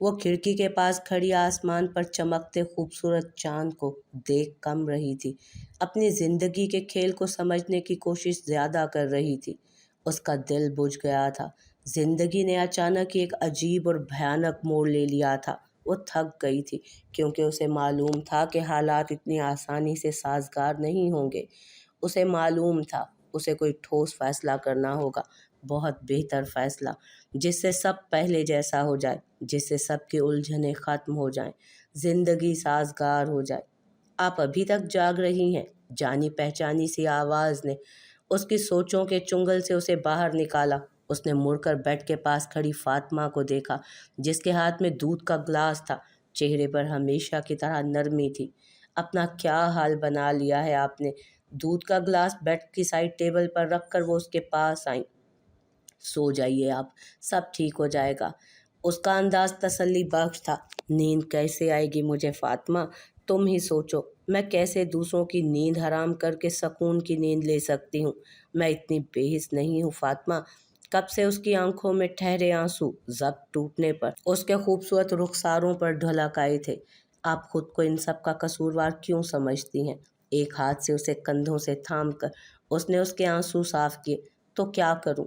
वो खिड़की के पास खड़ी आसमान पर चमकते खूबसूरत चांद को देख कम रही थी, अपनी जिंदगी के खेल को समझने की कोशिश ज्यादा कर रही थी। उसका दिल बुझ गया था। जिंदगी ने अचानक ही एक अजीब और भयानक मोड़ ले लिया था। वो थक गई थी, क्योंकि उसे मालूम था कि हालात इतनी आसानी से साजगार नहीं होंगे। उसे मालूम था उसे कोई ठोस फैसला करना होगा, बहुत बेहतर फैसला, जिससे सब पहले जैसा हो जाए, जिससे सबकी उलझनें खत्म हो जाएं, जिंदगी साजगार हो जाए। आप अभी तक जाग रही हैं? जानी पहचानी सी आवाज ने उसकी सोचों के चुंगल से उसे बाहर निकाला। उसने मुड़कर बेड के पास खड़ी फातिमा को देखा, जिसके हाथ में दूध का ग्लास था। चेहरे पर हमेशा की तरह नरमी थी। अपना क्या हाल बना लिया है आपने? दूध का ग्लास बेड की साइड टेबल पर रखकर वो उसके पास आई। सो जाइए आप, सब ठीक हो जाएगा। उसका अंदाज तसल्ली बख्श था। नींद कैसे आएगी मुझे फातिमा? तुम ही सोचो, मैं कैसे दूसरों की नींद हराम करके सुकून की नींद ले सकती हूँ? मैं इतनी बेहिस नहीं हूँ फातिमा। कब से उसकी आंखों में ठहरे आंसू जब्त टूटने पर उसके खूबसूरत रुखसारों पर ढलक आए थे। आप खुद को इन सब का कसूरवार क्यों समझती हैं? एक हाथ से उसे कंधों से थाम कर उसने उसके आंसू साफ किए। तो क्या करूं?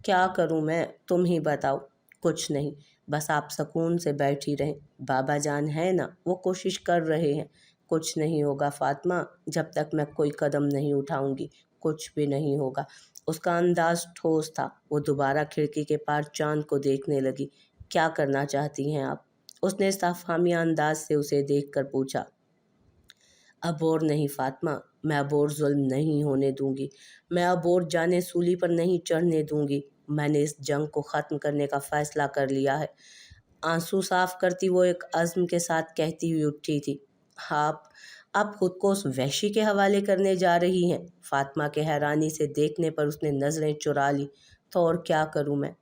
क्या करूं मैं? तुम ही बताओ। कुछ नहीं, बस आप सुकून से बैठी रहें। बाबा जान है ना, वो कोशिश कर रहे हैं। कुछ नहीं होगा फातिमा, जब तक मैं कोई कदम नहीं उठाऊंगी कुछ भी नहीं होगा। उसका अंदाज ठोस था। वो दोबारा खिड़की के पार चांद को देखने लगी। क्या करना चाहती हैं आप? उसने साफामिया अंदाज से उसे देखकर पूछा। अब और नहीं फातिमा, मैं अब और जुल्म नहीं होने दूंगी। मैं अब और जाने सूली पर नहीं चढ़ने दूंगी। मैंने इस जंग को ख़त्म करने का फ़ैसला कर लिया है। आंसू साफ करती वो एक अज़्म के साथ कहती हुई उठी थी। आप आप खुद को उस वहशी के हवाले करने जा रही हैं? फातिमा के हैरानी से देखने पर उसने नज़रें चुरा ली। तो और क्या करूं मैं?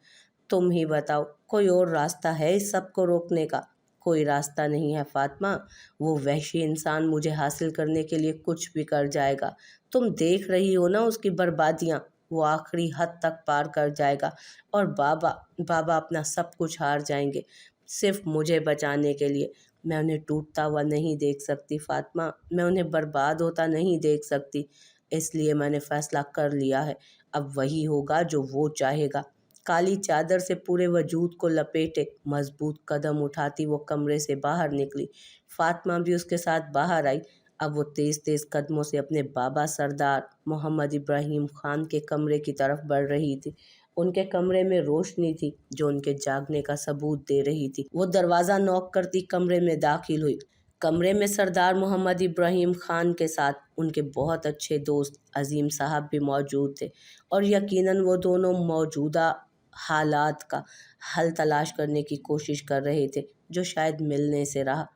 तुम ही बताओ, कोई और रास्ता है इस सब को रोकने का? कोई रास्ता नहीं है फातिमा। वो वहशी इंसान मुझे हासिल करने के लिए कुछ भी कर जाएगा। तुम देख रही हो ना उसकी बर्बादियां। वो आखिरी हद तक पार कर जाएगा, और बाबा बाबा अपना सब कुछ हार जाएंगे, सिर्फ मुझे बचाने के लिए। मैं उन्हें टूटता हुआ नहीं देख सकती फातिमा, मैं उन्हें बर्बाद होता नहीं देख सकती। इसलिए मैंने फैसला कर लिया है, अब वही होगा जो वो चाहेगा। काली चादर से पूरे वजूद को लपेटे मजबूत कदम उठाती वो कमरे से बाहर निकली। फातिमा भी उसके साथ बाहर आई। अब वो तेज तेज कदमों से अपने बाबा सरदार मोहम्मद इब्राहिम खान के कमरे की तरफ बढ़ रही थी। उनके कमरे में रोशनी थी जो उनके जागने का सबूत दे रही थी। वो दरवाज़ा नॉक करती कमरे में दाखिल हुई। कमरे में सरदार मोहम्मद इब्राहिम खान के साथ उनके बहुत अच्छे दोस्त अजीम साहब भी मौजूद थे, और यकीनन वो दोनों मौजूदा हालात का हल तलाश करने की कोशिश कर रहे थे, जो शायद मिलने से रहा।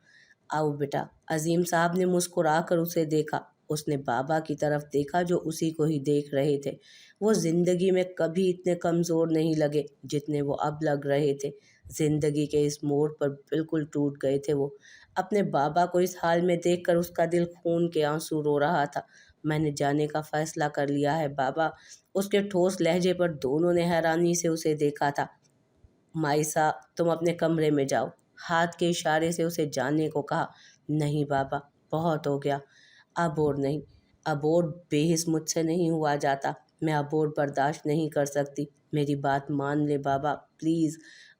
आओ बेटा, अजीम साहब ने मुस्कुरा कर उसे देखा। उसने बाबा की तरफ देखा जो उसी को ही देख रहे थे। वो जिंदगी में कभी इतने कमज़ोर नहीं लगे जितने वो अब लग रहे थे। जिंदगी के इस मोड़ पर बिल्कुल टूट गए थे वो। अपने बाबा को इस हाल में देखकर उसका दिल खून के आंसू रो रहा था। मैंने जाने का फैसला कर लिया है बाबा। उसके ठोस लहजे पर दोनों ने हैरानी से उसे देखा था। माइसा, तुम अपने कमरे में जाओ। हाथ के इशारे से उसे जाने को कहा। नहीं बाबा, बहुत हो गया। अब और नहीं, अब और बेहिस मुझसे नहीं हुआ जाता। मैं अब और बर्दाश्त नहीं कर सकती। मेरी बात मान ले बाबा, प्लीज़।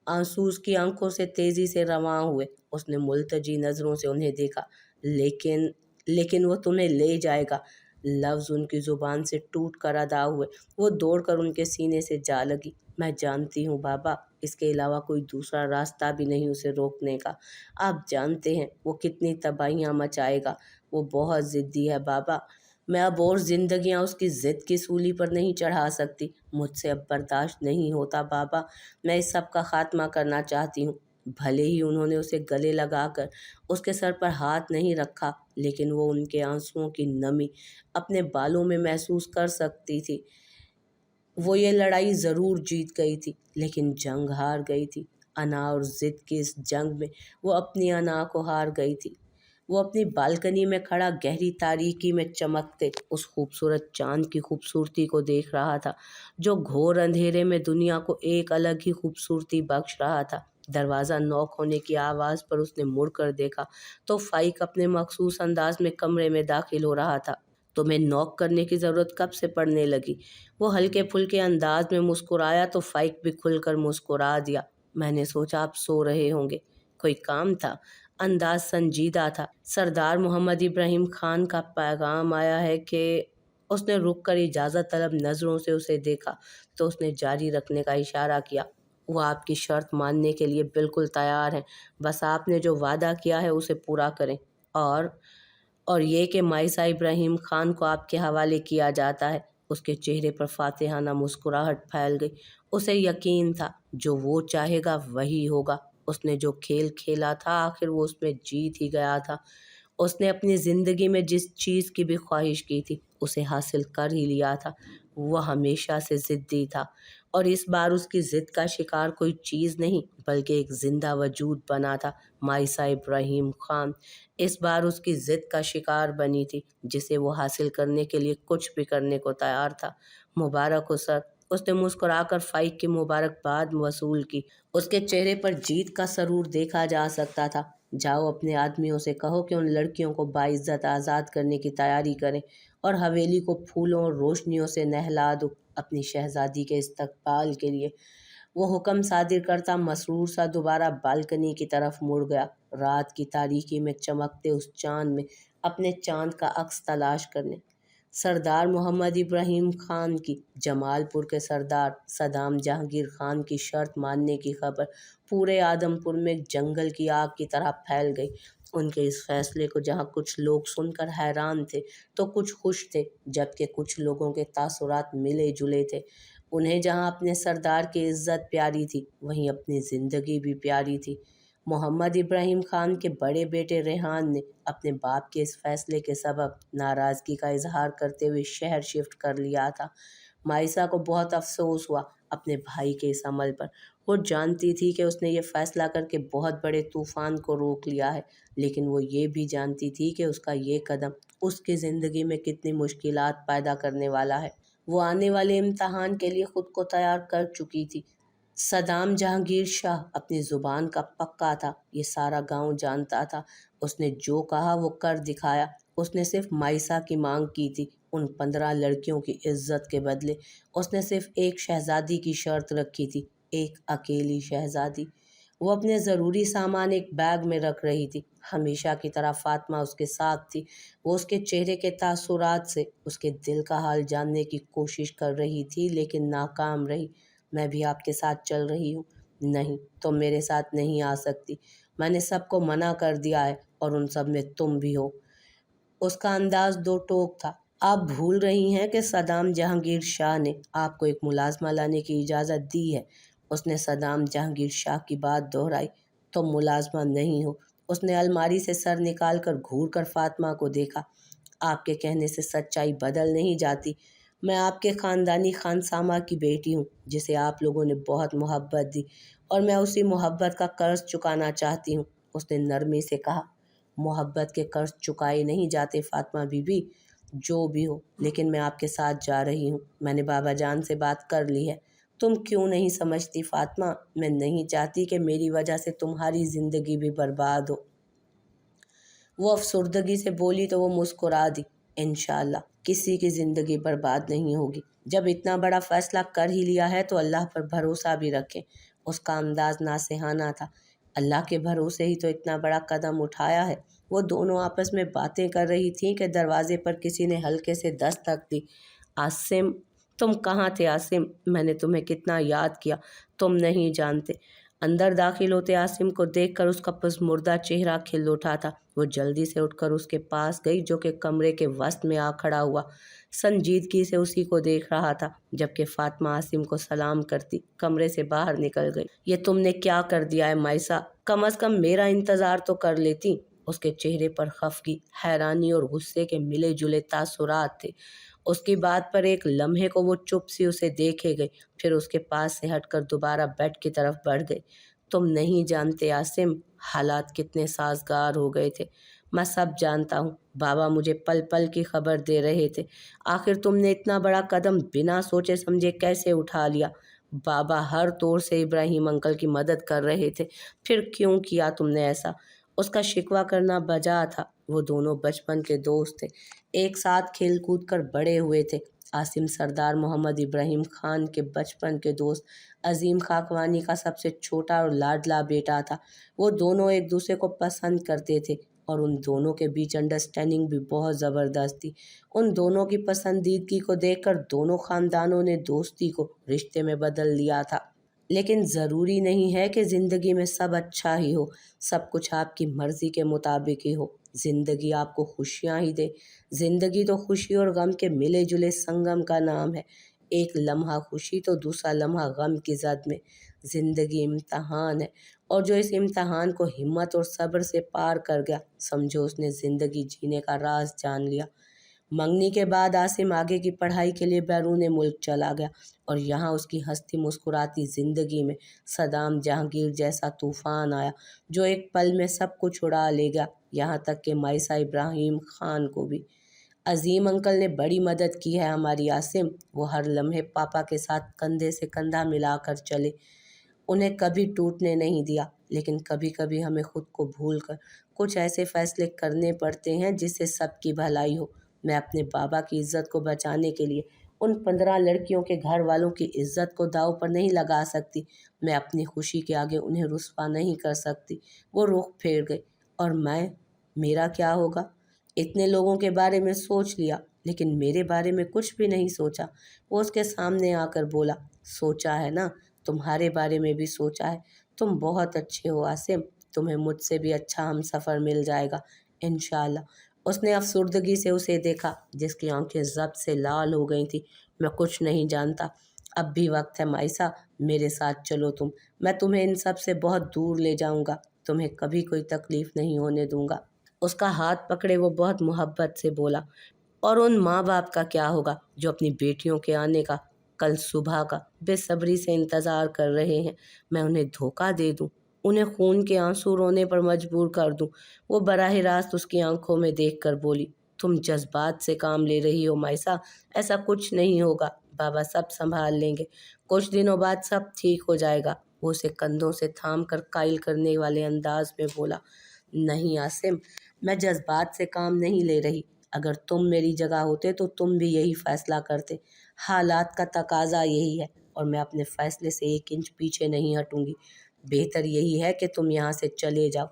आंसू उसकी आंखों से तेज़ी से रवां हुए। उसने मुल्तजी नज़रों से उन्हें देखा। लेकिन लेकिन वो तुम्हें ले जाएगा। लफ्ज़ उनकी ज़ुबान से टूट कर अदा हुए। वो दौड़कर उनके सीने से जा लगी। मैं जानती हूँ बाबा, इसके अलावा कोई दूसरा रास्ता भी नहीं उसे रोकने का। आप जानते हैं वो कितनी तबाहियां मचाएगा। वो बहुत ज़िद्दी है बाबा। मैं अब और ज़िंदगियां उसकी ज़िद की सूली पर नहीं चढ़ा सकती। मुझसे अब बर्दाश्त नहीं होता बाबा। मैं इस सब का खात्मा करना चाहती हूँ। भले ही उन्होंने उसे गले लगाकर उसके सर पर हाथ नहीं रखा, लेकिन वो उनके आंसुओं की नमी अपने बालों में महसूस कर सकती थी। वो ये लड़ाई ज़रूर जीत गई थी, लेकिन जंग हार गई थी। अना और ज़िद की इस जंग में वो अपनी अना को हार गई थी। वो अपनी बालकनी में खड़ा गहरी तारीकी में चमकते उस खूबसूरत चांद की खूबसूरती को देख रहा था, जो घोर अंधेरे में दुनिया को एक अलग ही खूबसूरती बख्श रहा था। दरवाज़ा नॉक होने की आवाज़ पर उसने मुड़ कर देखा तो फाइक अपने मखसूस अंदाज में कमरे में दाखिल हो रहा था। तुम्हें नॉक करने की ज़रूरत कब से पड़ने लगी? वो हल्के फुल्के अंदाज में मुस्कुराया तो फाइक भी खुलकर मुस्कुरा दिया। मैंने सोचा आप सो रहे होंगे। कोई काम था? अंदाज संजीदा था। सरदार मोहम्मद इब्राहिम खान का पैगाम आया है कि उसने रुक कर इजाज़त तलब नज़रों से उसे देखा तो उसने जारी रखने का इशारा किया। वो आपकी शर्त मानने के लिए बिल्कुल तैयार हैं, बस आपने जो वादा किया है उसे पूरा करें। और और ये कि माइसा इब्राहिम खान को आपके हवाले किया जाता है। उसके चेहरे पर फातिहाना मुस्कुराहट फैल गई। उसे यकीन था जो वो चाहेगा वही होगा। उसने जो खेल खेला था आखिर वो उसमें जीत ही गया था। उसने अपनी ज़िंदगी में जिस चीज़ की भी ख्वाहिश की थी उसे हासिल कर ही लिया था। वह हमेशा से ज़िद्दी था और इस बार उसकी ज़िद का शिकार कोई चीज़ नहीं बल्कि एक ज़िंदा वजूद बना था, माइसा इब्राहिम खान। इस बार उसकी ज़िद का शिकार बनी थी जिसे वो हासिल करने के लिए कुछ भी करने को तैयार था। मुबारक हो सर। उसने मुस्कुराकर फाइक की मुबारकबाद वसूल की। उसके चेहरे पर जीत का सरूर देखा जा सकता था। जाओ अपने आदमियों से कहो कि उन लड़कियों को बाइज्जत आज़ाद करने की तैयारी करें और हवेली को फूलों और रोशनियों से नहला दो अपनी शहजादी के इस्तकबाल के लिए। वो हुक्म सादिर करता मसरूर सा दोबारा बालकनी की तरफ मुड़ गया, रात की तारीकी में चमकते उस चांद में अपने चांद का अक्स तलाश करने। सरदार मोहम्मद इब्राहिम खान की, जमालपुर के सरदार सदाम जहांगीर खान की शर्त मानने की खबर पूरे आदमपुर में जंगल की आग की तरह फैल गई। उनके इस फैसले को जहां कुछ लोग सुनकर हैरान थे तो कुछ खुश थे, जबकि कुछ लोगों के तासुरात मिले जुले थे। उन्हें जहां अपने सरदार की इज्जत प्यारी थी वहीं अपनी ज़िंदगी भी प्यारी थी। मोहम्मद इब्राहिम खान के बड़े बेटे रेहान ने अपने बाप के इस फैसले के सबब नाराज़गी का इजहार करते हुए शहर शिफ्ट कर लिया था। माइसा को बहुत अफसोस हुआ अपने भाई के इस अमल पर। वो जानती थी कि उसने ये फैसला करके बहुत बड़े तूफान को रोक लिया है, लेकिन वो ये भी जानती थी कि उसका ये कदम उसकी ज़िंदगी में कितनी मुश्किलात पैदा करने वाला है। वो आने वाले इम्तहान के लिए खुद को तैयार कर चुकी थी। सदाम जहांगीर शाह अपनी ज़ुबान का पक्का था, ये सारा गांव जानता था। उसने जो कहा वो कर दिखाया। उसने सिर्फ माइसा की मांग की थी, उन 15 लड़कियों की इज्जत के बदले। उसने सिर्फ एक शहजादी की शर्त रखी थी, एक अकेली शहजादी। वो अपने ज़रूरी सामान एक बैग में रख रही थी। हमेशा की तरह फातिमा उसके साथ थी। वो उसके चेहरे के तासुरात से उसके दिल का हाल जानने की कोशिश कर रही थी, लेकिन नाकाम रही। मैं भी आपके साथ चल रही हूँ। नहीं, तुम मेरे साथ नहीं आ सकती। मैंने सबको मना कर दिया है और उन सब में तुम भी हो। उसका अंदाज दो टोक था। आप भूल रही हैं कि सदाम जहांगीर शाह ने आपको एक मुलाजमा लाने की इजाज़त दी है। उसने सदाम जहांगीर शाह की बात दोहराई। तुम मुलाजमा नहीं हो। उसने अलमारी से सर निकाल कर घूर कर फातिमा को देखा। आपके कहने से सच्चाई बदल नहीं जाती। मैं आपके ख़ानदानी खानसामा की बेटी हूँ जिसे आप लोगों ने बहुत मोहब्बत दी और मैं उसी मोहब्बत का कर्ज चुकाना चाहती हूँ। उसने नरमी से कहा। मोहब्बत के कर्ज चुकाए नहीं जाते फातिमा बीबी। जो भी हो, लेकिन मैं आपके साथ जा रही हूँ। मैंने बाबा जान से बात कर ली है। तुम क्यों नहीं समझती फातिमा? मैं नहीं चाहती कि मेरी वजह से तुम्हारी ज़िंदगी भी बर्बाद हो। वो अफसुर्दगी से बोली तो वो मुस्कुरा दी। इंशाअल्लाह किसी की ज़िंदगी बर्बाद नहीं होगी। जब इतना बड़ा फ़ैसला कर ही लिया है तो अल्लाह पर भरोसा भी रखें। उसका अंदाज नासिहाना था। अल्लाह के भरोसे ही तो इतना बड़ा कदम उठाया है। वो दोनों आपस में बातें कर रही थीं कि दरवाजे पर किसी ने हल्के से दस्तक दी। आसिम, तुम कहाँ थे आसिम? मैंने तुम्हें कितना याद किया, तुम नहीं जानते। अंदर दाखिल होते आसिम को देखकर उसका पसमुर्दा चेहरा खिल उठा था। वो जल्दी से उठकर उसके पास गई जो कि कमरे के वस्त में आ खड़ा हुआ संजीदगी से उसी को देख रहा था, जबकि फातिमा आसिम को सलाम करती कमरे से बाहर निकल गई। ये तुमने क्या कर दिया है माइसा? कम अज कम मेरा इंतज़ार तो कर लेती। उसके चेहरे पर खफगी, हैरानी और गुस्से के मिले जुले तासुरात थे। उसकी बात पर एक लम्हे को वो चुप सी उसे देखे गई, फिर उसके पास से हटकर दोबारा बेड की तरफ बढ़ गई। तुम नहीं जानते आसिम, हालात कितने साजगार हो गए थे। मैं सब जानता हूँ। बाबा मुझे पल पल की खबर दे रहे थे। आखिर तुमने इतना बड़ा कदम बिना सोचे समझे कैसे उठा लिया? बाबा हर तौर से इब्राहिम अंकल की मदद कर रहे थे। फिर क्यों किया तुमने ऐसा? उसका शिकवा करना बजा था। वो दोनों बचपन के दोस्त थे, एक साथ खेल कूद कर बड़े हुए थे। आसिम सरदार मोहम्मद इब्राहिम खान के बचपन के दोस्त अजीम खाकवानी का सबसे छोटा और लाडला बेटा था। वो दोनों एक दूसरे को पसंद करते थे और उन दोनों के बीच अंडरस्टैंडिंग भी बहुत ज़बरदस्त थी। उन दोनों की पसंदीदगी को देखकर दोनों खानदानों ने दोस्ती को रिश्ते में बदल दिया था। लेकिन ज़रूरी नहीं है कि ज़िंदगी में सब अच्छा ही हो, सब कुछ आपकी मर्ज़ी के मुताबिक ही हो। ज़िंदगी आपको खुशियाँ ही दे। ज़िंदगी तो खुशी और गम के मिले जुले संगम का नाम है। एक लम्हा खुशी तो दूसरा लम्हा गम की जद में। ज़िंदगी इम्तहान है, और जो इस इम्तहान को हिम्मत और सब्र से पार कर गया, समझो उसने ज़िंदगी जीने का राज जान लिया। मंगनी के बाद आसिम आगे की पढ़ाई के लिए बैरून मुल्क चला गया, और यहाँ उसकी हंसती मुस्कुराती ज़िंदगी में सदाम जहांगीर जैसा तूफ़ान आया जो एक पल में सब कुछ उड़ा ले गया, यहाँ तक कि माइसा इब्राहिम खान को भी। अजीम अंकल ने बड़ी मदद की है हमारी आसिम। वो हर लम्हे पापा के साथ कंधे से कंधा मिलाकर चले, उन्हें कभी टूटने नहीं दिया। लेकिन कभी कभी हमें खुद को भूल कर कुछ ऐसे फैसले करने पड़ते हैं जिससे सबकी भलाई हो। मैं अपने बाबा की इज्जत को बचाने के लिए उन 15 लड़कियों के घर वालों की इज्जत को दांव पर नहीं लगा सकती। मैं अपनी खुशी के आगे उन्हें रुस्वा नहीं कर सकती। वो रुख फेर गई। और मेरा क्या होगा? इतने लोगों के बारे में सोच लिया, लेकिन मेरे बारे में कुछ भी नहीं सोचा। वो उसके सामने आकर बोला, सोचा है ना, तुम्हारे बारे में भी सोचा है। तुम बहुत अच्छे हो आसिम, तुम्हें मुझसे भी अच्छा हमसफ़र मिल जाएगा इंशाल्लाह। उसने अफसुर्दगी से उसे देखा, जिसकी आंखें ज़ब्त से लाल हो गई थी। मैं कुछ नहीं जानता, अब भी वक्त है माइसा, मेरे साथ चलो तुम। मैं तुम्हें इन सब से बहुत दूर ले जाऊंगा, तुम्हें कभी कोई तकलीफ़ नहीं होने दूंगा। उसका हाथ पकड़े वो बहुत मोहब्बत से बोला, और उन माँ बाप का क्या होगा जो अपनी बेटियों के आने का, कल सुबह का बेसब्री से इंतज़ार कर रहे हैं? मैं उन्हें धोखा दे दूं, उन्हें खून के आंसू रोने पर मजबूर कर दूं? वो बराह रास्त उसकी आंखों में देखकर बोली, तुम जज्बात से काम ले रही हो माइसा, ऐसा कुछ नहीं होगा, बाबा सब संभाल लेंगे, कुछ दिनों बाद सब ठीक हो जाएगा। वो उसे कंधों से थाम कर कायल करने वाले अंदाज में बोला, नहीं आसिम, मैं जज्बात से काम नहीं ले रही। अगर तुम मेरी जगह होते तो तुम भी यही फैसला करते। हालात का तकाजा यही है, और मैं अपने फैसले से 1 इंच पीछे नहीं हटूंगी। बेहतर यही है कि तुम यहाँ से चले जाओ।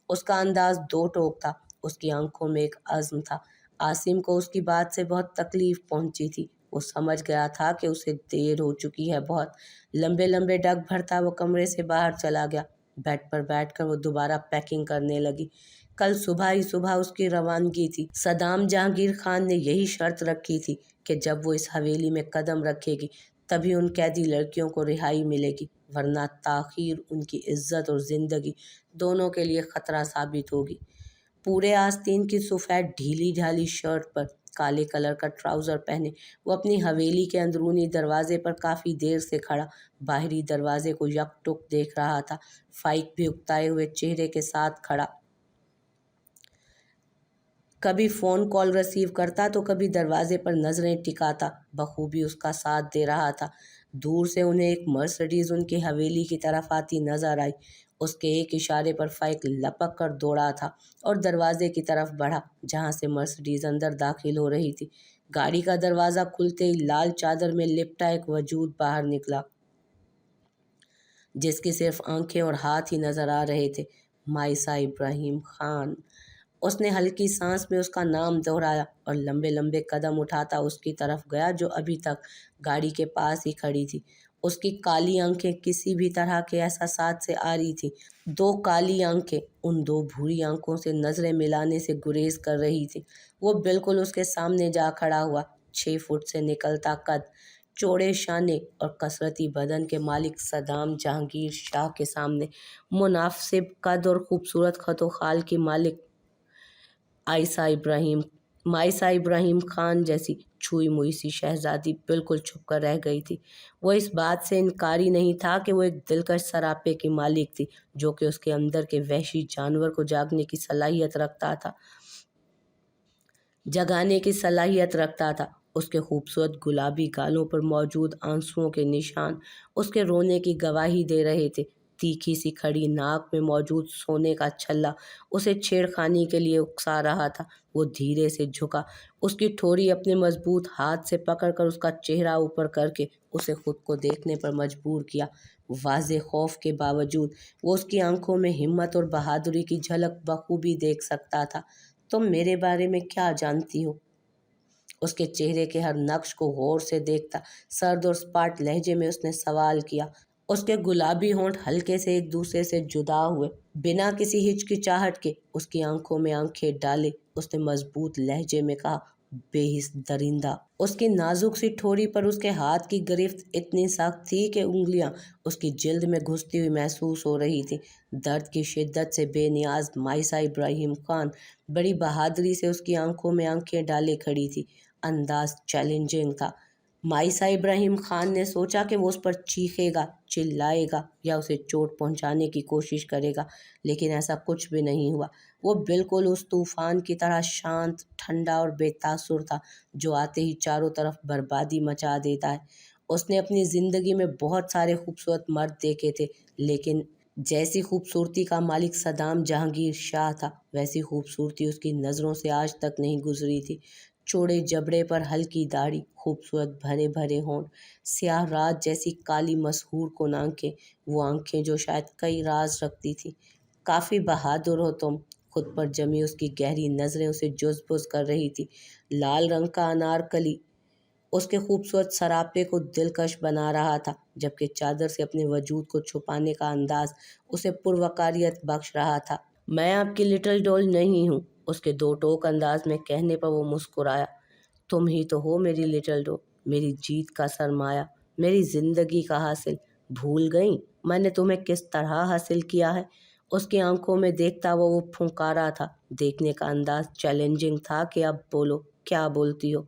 उसका अंदाज दो टोक था, उसकी आंखों में एक अज़्म था। आसिम को उसकी बात से बहुत तकलीफ पहुंची थी। वो समझ गया था कि उसे देर हो चुकी है बहुत। लंबे लंबे डग भरता वो कमरे से बाहर चला गया। बेड पर बैठकर वो दोबारा पैकिंग करने लगी। कल सुबह ही सुबह उसकी रवानगी थी। सदाम जहांगीर खान ने यही शर्त रखी थी कि जब वो इस हवेली में कदम रखेगी तभी उन कैदी लड़कियों को रिहाई मिलेगी, वरना ताखीर उनकी इज्जत और ज़िंदगी दोनों के लिए ख़तरा साबित होगी। पूरे आस्तीन की सफ़ेद ढीली ढाली शर्ट पर काले कलर का ट्राउज़र पहने वो अपनी हवेली के अंदरूनी दरवाजे पर काफ़ी देर से खड़ा बाहरी दरवाजे को यकटुक देख रहा था। फाइक भी उकताए हुए चेहरे के साथ खड़ा, कभी फ़ोन कॉल रिसीव करता तो कभी दरवाजे पर नज़रें टिकाता, बखूबी उसका साथ दे रहा था। दूर से उन्हें एक मर्सिडीज़ उनकी हवेली की तरफ आती नज़र आई। उसके एक इशारे पर फ़ाइक लपक कर दौड़ा था और दरवाजे की तरफ बढ़ा, जहाँ से मर्सिडीज़ अंदर दाखिल हो रही थी। गाड़ी का दरवाज़ा खुलते ही लाल चादर में लिपटा एक वजूद बाहर निकला, जिसकी सिर्फ आंखें और हाथ ही नज़र आ रहे थे। माइसा इब्राहिम खान। उसने हल्की सांस में उसका नाम दोहराया और लंबे लंबे कदम उठाता उसकी तरफ गया, जो अभी तक गाड़ी के पास ही खड़ी थी। उसकी काली आंखें किसी भी तरह के एहसासात से आ रही थी। दो काली आंखें उन दो भूरी आंखों से नजरें मिलाने से गुरेज कर रही थी। वो बिल्कुल उसके सामने जा खड़ा हुआ। 6 फुट से निकलता कद, चौड़े शाने और कसरती बदन के मालिक सदाम जहांगीर शाह के सामने मुनासिब कद और खूबसूरत खतो खाल की मालिक आयशा इब्राहिम मायसा इब्राहिम खान जैसी छुई मुई सी शहजादी बिल्कुल छुप कर रह गई थी। वो इस बात से इनकारी नहीं था कि वो एक दिलकश सरापे की मालिक थी, जो कि उसके अंदर के वहशी जानवर को जागने की सलाहियत रखता था, जगाने की सलाहियत रखता था। اس کے خوبصورت گلابی گالوں پر موجود آنسوؤں کے نشان اس کے رونے کی گواہی دے رہے تھے۔ تیکھی سی کھڑی ناک میں موجود سونے کا چھلا اسے چھیڑ خانی کے لیے اکسا رہا تھا۔ وہ دھیرے سے جھکا، اس کی ٹھوری اپنے مضبوط ہاتھ سے پکڑ کر اس کا چہرہ اوپر کر کے اسے خود کو دیکھنے پر مجبور کیا۔ واضح خوف کے باوجود وہ اس کی آنکھوں میں ہمت اور بہادری کی جھلک بخوبی دیکھ سکتا تھا۔ تم میرے بارے میں کیا جانتی ہو؟ اس کے چہرے کے ہر نقش کو غور سے دیکھتا سرد اور سپاٹ لہجے میں اس نے سوال کیا۔ اس کے گلابی ہونٹ ہلکے سے ایک دوسرے سے جدا ہوئے۔ بنا کسی ہچکچاہٹ کے اس کی آنکھوں میں آنکھیں ڈالے اس نے مضبوط لہجے میں کہا، بے حس درندہ۔ اس کی نازک سی ٹھوری پر اس کے ہاتھ کی گرفت اتنی سخت تھی کہ انگلیاں اس کی جلد میں گھستی ہوئی محسوس ہو رہی تھی۔ درد کی شدت سے بے نیاز مائسہ ابراہیم خان بڑی بہادری سے اس کی آنکھوں میں آنکھیں ڈالے کھڑی تھی۔ انداز چیلنجنگ تھا۔ مائسہ ابراہیم خان نے سوچا کہ وہ اس پر چیخے گا، چلائے گا یا اسے چوٹ پہنچانے کی کوشش کرے گا، لیکن ایسا کچھ بھی نہیں ہوا۔ وہ بالکل اس طوفان کی طرح شانت، ٹھنڈا اور بے تاثر تھا جو آتے ہی چاروں طرف بربادی مچا دیتا ہے۔ اس نے اپنی زندگی میں بہت سارے خوبصورت مرد دیکھے تھے، لیکن جیسی خوبصورتی کا مالک صدام جہانگیر شاہ تھا ویسی خوبصورتی اس کی نظروں سے آج تک نہیں گزری تھی۔ چوڑے جبڑے پر ہلکی داڑھی، خوبصورت بھرے بھرے ہونٹ، سیاہ رات جیسی کالی مسحور کن آنکھیں، وہ آنکھیں جو شاید کئی راز رکھتی تھیں۔ کافی بہادر ہو تم۔ خود پر جمی اس کی گہری نظریں اسے جز بز کر رہی تھی۔ لال رنگ کا انارکلی اس کے خوبصورت سراپے کو دلکش بنا رہا تھا، جبکہ چادر سے اپنے وجود کو چھپانے کا انداز اسے پروقاریت بخش رہا تھا۔ میں آپ کی لٹل ڈول نہیں ہوں، اس کے دو ٹوک انداز میں کہنے پر وہ مسکرایا۔ تم ہی تو ہو میری لٹل ڈول، میری جیت کا سرمایہ، میری زندگی کا حاصل۔ بھول گئیں میں نے تمہیں کس طرح حاصل کیا ہے؟ اس کی آنکھوں میں دیکھتا ہوا وہ پھنکارا تھا۔ دیکھنے کا انداز چیلنجنگ تھا کہ اب بولو، کیا بولتی ہو؟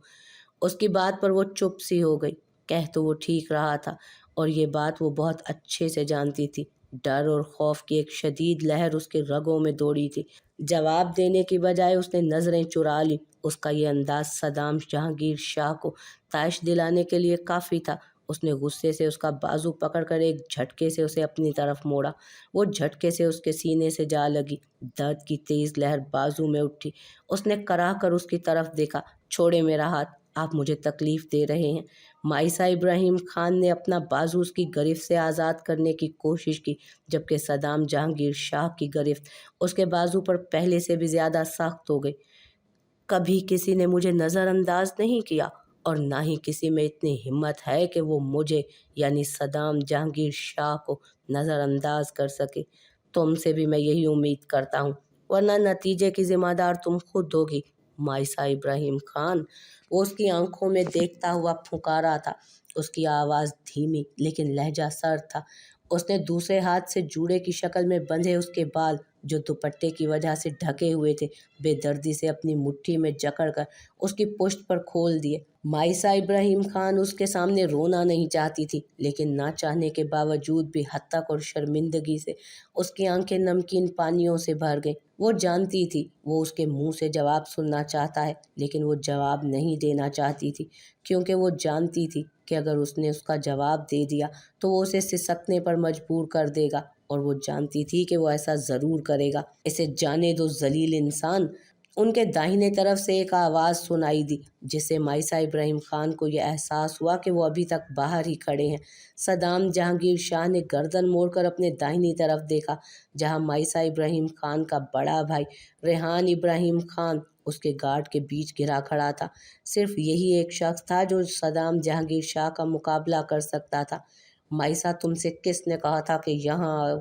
اس کی بات پر وہ چپ سی ہو گئی۔ کہہ تو وہ ٹھیک رہا تھا، اور یہ بات وہ بہت اچھے سے جانتی تھی۔ ڈر اور خوف کی ایک شدید لہر اس کے رگوں میں دوڑی تھی۔ جواب دینے کی بجائے اس نے نظریں چرا لیں۔ اس کا یہ انداز صدام جہانگیر شاہ کو طائش دلانے کے لیے کافی تھا۔ اس نے غصے سے اس کا بازو پکڑ کر ایک جھٹکے سے اسے اپنی طرف موڑا۔ وہ جھٹکے سے اس کے سینے سے جا لگی۔ درد کی تیز لہر بازو میں اٹھی۔ اس نے کراہ کر اس کی طرف دیکھا۔ چھوڑے میرا ہاتھ، آپ مجھے تکلیف دے رہے ہیں۔ مائسہ ابراہیم خان نے اپنا بازو اس کی گرفت سے آزاد کرنے کی کوشش کی، جبکہ صدام جہانگیر شاہ کی گرفت اس کے بازو پر پہلے سے بھی زیادہ سخت ہو گئی۔ کبھی کسی نے مجھے نظر انداز نہیں کیا، اور نہ ہی کسی میں اتنی ہمت ہے کہ وہ مجھے یعنی صدام جہانگیر شاہ کو نظر انداز کر سکے۔ تم سے بھی میں یہی امید کرتا ہوں، ورنہ نتیجے کی ذمہ دار تم خود ہوگی۔ مائسہ ابراہیم خان وہ اس کی آنکھوں میں دیکھتا ہوا پھنکارا تھا۔ اس کی آواز دھیمی لیکن لہجہ سرد تھا۔ اس نے دوسرے ہاتھ سے جوڑے کی شکل میں بندھے اس کے بال جو دوپٹے کی وجہ سے ڈھکے ہوئے تھے بے دردی سے اپنی مٹھی میں جکڑ کر اس کی پشت پر کھول دیے۔ مائسہ ابراہیم خان اس کے سامنے رونا نہیں چاہتی تھی، لیکن نہ چاہنے کے باوجود بھی ہتک اور شرمندگی سے اس کی آنکھیں نمکین پانیوں سے بھر گئیں۔ وہ جانتی تھی وہ اس کے منہ سے جواب سننا چاہتا ہے، لیکن وہ جواب نہیں دینا چاہتی تھی، کیونکہ وہ جانتی تھی کہ اگر اس نے اس کا جواب دے دیا تو وہ اسے سسکنے پر مجبور کر دے گا، اور وہ جانتی تھی کہ وہ ایسا ضرور کرے گا۔ اسے جانے دو ذلیل انسان۔ ان کے داہنے طرف سے ایک آواز سنائی دی، جس سے مائسہ ابراہیم خان کو یہ احساس ہوا کہ وہ ابھی تک باہر ہی کھڑے ہیں۔ صدام جہانگیر شاہ نے گردن موڑ کر اپنے داہنی طرف دیکھا، جہاں مائسہ ابراہیم خان کا بڑا بھائی ریحان ابراہیم خان اس کے گارڈ کے بیچ گھرا کھڑا تھا۔ صرف یہی ایک شخص تھا جو صدام جہانگیر شاہ کا مقابلہ کر سکتا تھا۔ مائسہ تم سے کس نے کہا تھا کہ یہاں آؤ؟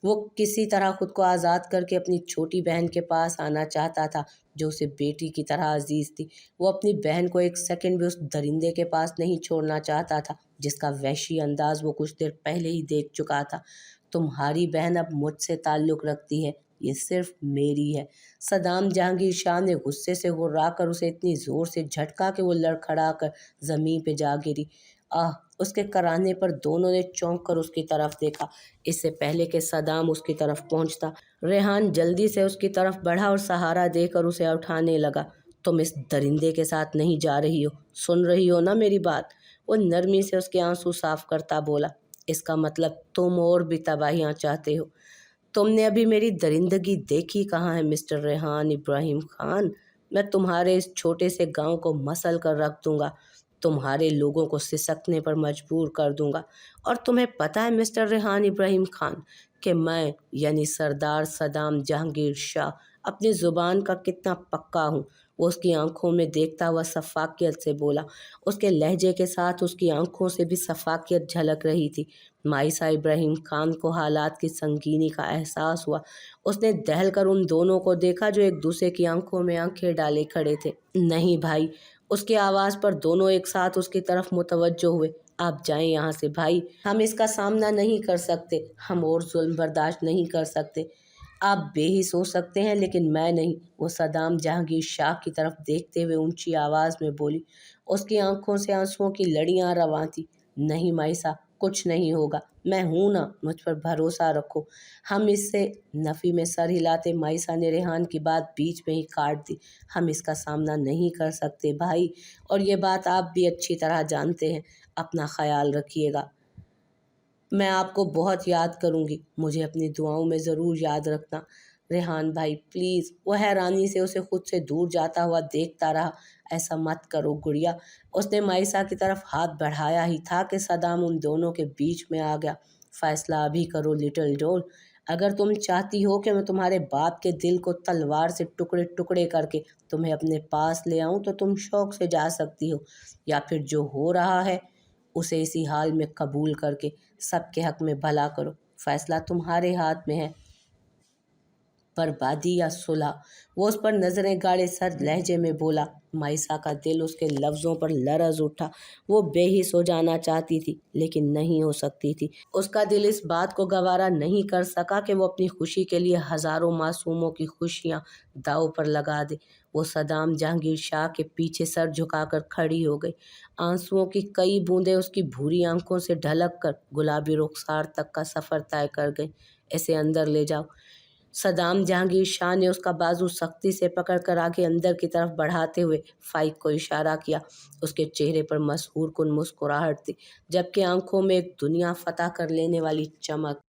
وہ کسی طرح خود کو آزاد کر کے اپنی چھوٹی بہن کے پاس آنا چاہتا تھا جو اسے بیٹی کی طرح عزیز تھی۔ وہ اپنی بہن کو ایک سیکنڈ بھی اس درندے کے پاس نہیں چھوڑنا چاہتا تھا جس کا وحشی انداز وہ کچھ دیر پہلے ہی دیکھ چکا تھا۔ تمہاری بہن اب مجھ سے تعلق رکھتی ہے، یہ صرف میری ہے۔ صدام جہانگیر شاہ نے غصے سے غرا کر اسے اتنی زور سے جھٹکا کہ وہ لڑکھڑا کر زمین پہ جا گری۔ آہ! اس کے کراہنے پر دونوں نے چونک کر اس کی طرف دیکھا۔ اس سے پہلے کہ صدام اس کی طرف پہنچتا، ریحان جلدی سے اس کی طرف بڑھا اور سہارا دے کر اسے اٹھانے لگا۔ तुम इस दरिंदे के साथ नहीं जा रही हो, सुन रही हो ना मेरी बात? वो नरमी से उसके आंसू साफ करता बोला। इसका मतलब तुम और भी तबाहियां चाहते हो। तुमने अभी मेरी दरिंदगी देखी कहाँ है मिस्टर रेहान इब्राहिम खान? मैं तुम्हारे इस छोटे से गांव को मसल कर रख दूंगा, तुम्हारे लोगों को सिसकने पर मजबूर कर दूंगा। और तुम्हें पता है मिस्टर रेहान इब्राहिम खान कि मैं यानी सरदार सदाम जहांगीर शाह अपनी ज़ुबान का कितना पक्का हूँ। वो उसकी आंखों में देखता हुआ सफाकियत से बोला। उसके लहजे के साथ उसकी आंखों से भी सफाकियत झलक रही थी। माइसा इब्राहिम खान को हालात की संगीनी का एहसास हुआ। उसने दहल कर उन दोनों को देखा जो एक दूसरे की आंखों में आंखें डाले खड़े थे। नहीं भाई, उसकी आवाज़ पर दोनों एक साथ उसकी तरफ मुतवज्जो हुए। आप जाएं यहाँ से भाई, हम इसका सामना नहीं कर सकते, हम और जुल्म बर्दाश्त नहीं कर सकते। आप बेहिस हो सकते हैं लेकिन मैं नहीं, वो सदाम जहांगीर शाह की तरफ देखते हुए ऊंची आवाज़ में बोली। उसकी आंखों से आंसुओं की लड़ियां रवां थी। नहीं माइसा, कुछ नहीं होगा, मैं हूं ना, मुझ पर भरोसा रखो, हम इससे। नफ़ी में सर हिलाते माइसा ने रेहान की बात बीच में ही काट दी। हम इसका सामना नहीं कर सकते भाई, और ये बात आप भी अच्छी तरह जानते हैं। अपना ख्याल रखिएगा। मैं आपको बहुत याद करूँगी, मुझे अपनी दुआओं में ज़रूर याद रखना। रेहान भाई प्लीज़। वह हैरानी से उसे खुद से दूर जाता हुआ देखता रहा। ऐसा मत करो गुड़िया। उसने माइसा की तरफ हाथ बढ़ाया ही था कि सदाम उन दोनों के बीच में आ गया। फैसला अभी करो लिटिल डॉल। अगर तुम चाहती हो कि मैं तुम्हारे बाप के दिल को तलवार से टुकड़े टुकड़े करके तुम्हें अपने पास ले आऊं तो तुम शौक से जा सकती हो, या फिर जो हो रहा है उसे इसी हाल में कबूल करके सबके हक में भला करो। फैसला तुम्हारे हाथ में है, बर्बादी या सुलह। वो उस पर नजरें गाड़े सर लहजे में बोला। माइसा का दिल उसके लफ्ज़ों पर लरज उठा। वो बेहिस हो जाना चाहती थी लेकिन नहीं हो सकती थी। उसका दिल इस बात को गवारा नहीं कर सका कि वो अपनी खुशी के लिए हज़ारों मासूमों की खुशियाँ दांव पर लगा दे। वो सदाम जहांगीर शाह के पीछे सर झुकाकर खड़ी हो गई। आंसुओं की कई बूंदें उसकी भूरी आंखों से ढलक कर गुलाबी रुखसार तक का सफ़र तय कर गई। इसे अंदर ले जाओ। सदाम जहांगीर शाह ने उसका बाजू सख्ती से पकड़कर आगे अंदर की तरफ बढ़ाते हुए फाइक को इशारा किया। उसके चेहरे पर मसहूर कुन मुस्कुराहट थी, जबकि आंखों में एक दुनिया फतह कर लेने वाली चमक।